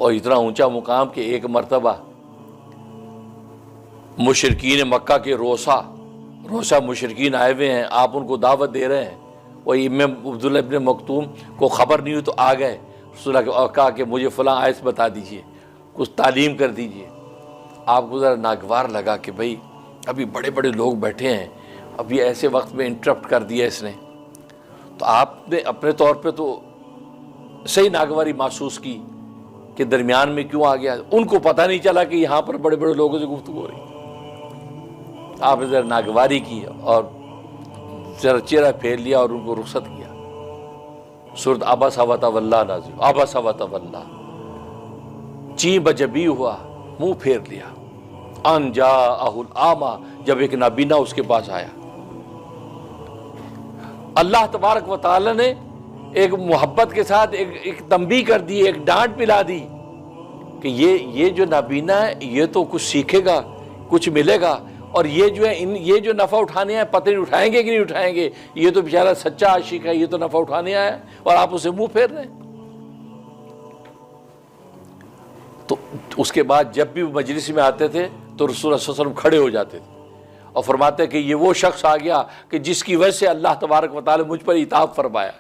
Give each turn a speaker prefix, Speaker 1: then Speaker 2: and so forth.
Speaker 1: اور اتنا اونچا مقام کہ ایک مرتبہ مشرکین مکہ کے روسا مشرکین آئے ہوئے ہیں، آپ ان کو دعوت دے رہے ہیں، اور امام عبداللہ ابن مکتوم کو خبر نہیں ہوئی تو آ گئے رسول اللہ اور کہا کہ مجھے فلاں آیت بتا دیجئے، کچھ تعلیم کر دیجئے۔ آپ کو ذرا ناگوار لگا کہ بھئی ابھی بڑے بڑے لوگ بیٹھے ہیں، ابھی ایسے وقت میں انٹرپٹ کر دیا اس نے، تو آپ نے اپنے طور پہ تو صحیح ناگواری محسوس کی کہ درمیان میں کیوں آ گیا۔ ان کو پتہ نہیں چلا کہ یہاں پر بڑے بڑے لوگوں سے گفتگو ہو رہی۔ آپ نے ذرا ناگواری کی اور ذرا چہرہ پھیر لیا اور ان کو رخصت کیا۔ سورۃ عبس و تولی نازل، عبس و تولی، چین بجبی ہوا، منہ پھیر لیا۔ ان جاءہ الاعمی، جب ایک نابینا اس کے پاس آیا۔ اللہ تبارک و تعالی نے ایک محبت کے ساتھ ایک تنبیہ کر دی، ایک ڈانٹ پلا دی کہ یہ جو نابینا ہے یہ تو کچھ سیکھے گا، کچھ ملے گا، اور یہ جو ہے یہ جو نفع اٹھانے آئے پتہ نہیں اٹھائیں گے کہ نہیں اٹھائیں گے، یہ تو بیچارہ سچا عاشق ہے، یہ تو نفع اٹھانے آیا اور آپ اسے منہ پھیر رہے ہیں۔ تو اس کے بعد جب بھی وہ مجلس میں آتے تھے تو رسول اللہ صلی اللہ علیہ وسلم کھڑے ہو جاتے تھے اور فرماتے کہ یہ وہ شخص آ گیا کہ جس کی وجہ سے اللہ تبارک و تعالی مجھ پر عتاب فرمایا۔